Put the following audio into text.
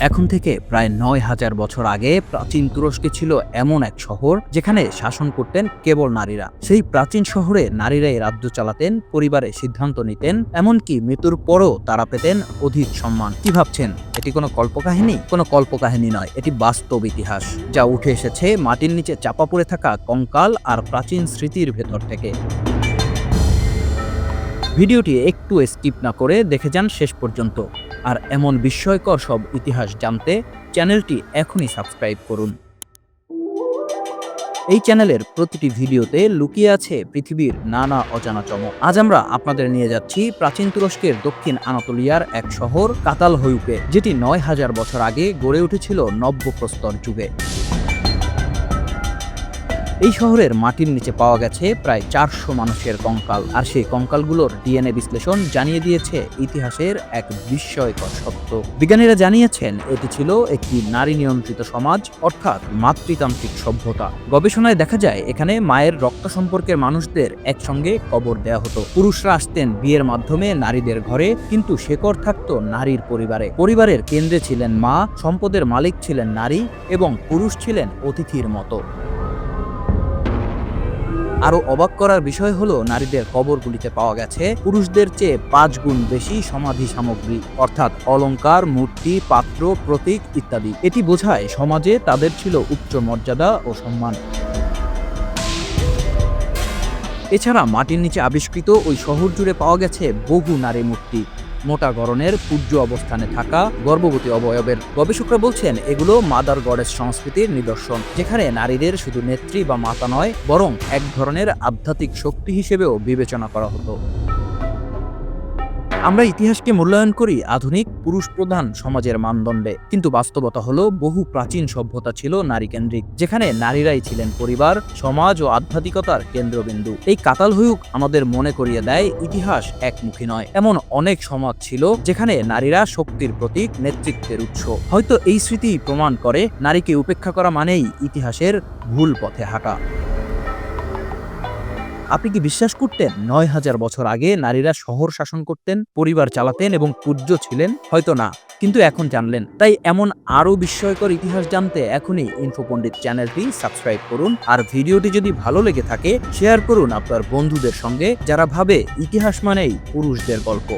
এখন থেকে প্রায় ৯,০০০ বছর আগে প্রাচীন তুরস্কে ছিল এমন এক শহর যেখানে শাসন করতেন কেবল নারীরা। সেই প্রাচীন শহরে নারীরাই রাজ্য চালাতেন, পরিবারে সিদ্ধান্ত নিতেন, এমনকি মৃত্যুর পরও তারা পেতেন অধিক সম্মান। কি ভাবছেন এটি কোনো কল্পকাহিনী? কোনো কল্পকাহিনী নয়, এটি বাস্তব ইতিহাস যা উঠে এসেছে মাটির নিচে চাপা পড়ে থাকা কঙ্কাল আর প্রাচীন স্মৃতির ভেতর থেকে। ভিডিওটি একটু স্কিপ না করে দেখে যান শেষ পর্যন্ত। আর এমন বিস্ময়কর সব ইতিহাস জানতে চ্যানেলটি এখনই সাবস্ক্রাইব করুন। এই চ্যানেলের প্রতিটি ভিডিওতে লুকিয়ে আছে পৃথিবীর নানা অজানা চমক। আজ আমরা আপনাদের নিয়ে যাচ্ছি প্রাচীন তুরস্কের দক্ষিণ আনাতোলিয়ার এক শহর কাতালহয়ুকে, যেটি ৯,০০০ বছর আগে গড়ে উঠেছিল নব্যপ্রস্তর যুগে। এই শহরের মাটির নিচে পাওয়া গেছে প্রায় ৪০০ মানুষের কঙ্কাল, আর সেই কঙ্কালগুলোর ডিএনএ বিশ্লেষণ জানিয়ে দিয়েছে ইতিহাসের এক বিস্ময়কর সত্য। বিজ্ঞানীরা জানিয়েছেন এটি ছিল একটি নারী নিয়ন্ত্রিত সমাজ, অর্থাৎ মাতৃতান্ত্রিক সভ্যতা। গবেষণায় দেখা যায় এখানে মায়ের রক্ত সম্পর্কের মানুষদের একসঙ্গে কবর দেয়া হতো। পুরুষরা আসতেন বিয়ের মাধ্যমে নারীদের ঘরে, কিন্তু শেকড় থাকত নারীর পরিবারে। পরিবারের কেন্দ্রে ছিলেন মা, সম্পদের মালিক ছিলেন নারী, এবং পুরুষ ছিলেন অতিথির মতো। আরো অবাক করার বিষয় হলো নারীদের কবরগুলিতে পাওয়া গেছে পুরুষদের চেয়ে ৫ গুণ বেশি সমাধি সামগ্রী, অর্থাৎ অলংকার, মূর্তি, পাত্র, প্রতীক ইত্যাদি। এটি বোঝায় সমাজে তাদের ছিল উচ্চ মর্যাদা ও সম্মান। এছাড়া মাটির নিচে আবিষ্কৃত ওই শহর জুড়ে পাওয়া গেছে বহু নারী মূর্তি, মোটা গড়নের, পূজ্য অবস্থানে থাকা, গর্ভবতী অবয়বের। গবেষকরা বলছেন এগুলো মাদার গডেস সংস্কৃতির নিদর্শন, যেখানে নারীদের শুধু নেত্রী বা মাতা নয়, বরং এক ধরনের আধ্যাত্মিক শক্তি হিসেবেও বিবেচনা করা হতো। আমরা ইতিহাসকে মূল্যায়ন করি আধুনিক পুরুষ প্রধান সমাজের মানদণ্ডে, কিন্তু বাস্তবতা হলো বহু প্রাচীন সভ্যতা ছিল নারীকেন্দ্রিক, যেখানে নারীরাই ছিলেন পরিবার, সমাজ ও আধ্যাত্মিকতার কেন্দ্রবিন্দু। এই কাতালহয়ুক আমাদের মনে করিয়ে দেয় ইতিহাস একমুখী নয়। এমন অনেক সমাজ ছিল যেখানে নারীরা শক্তির প্রতীক, নেতৃত্বের উৎস। হয়তো এই স্মৃতি প্রমাণ করে নারীকে উপেক্ষা করা মানেই ইতিহাসের ভুল পথে হাঁটা। আপনি কি বিশ্বাস করতেন ৯,০০০ বছর আগে নারীরা শহর শাসন করতেন, পরিবার চালাতেন এবং পূজ্য ছিলেন? হয়তো না, কিন্তু এখন জানলেন। তাই এমন আরো বিস্ময়কর ইতিহাস জানতে এখনই ইনফো পণ্ডিত চ্যানেলটি সাবস্ক্রাইব করুন। আর ভিডিওটি যদি ভালো লেগে থাকে শেয়ার করুন আপনার বন্ধুদের সঙ্গে, যারা ভাবে ইতিহাস মানেই পুরুষদের গল্প।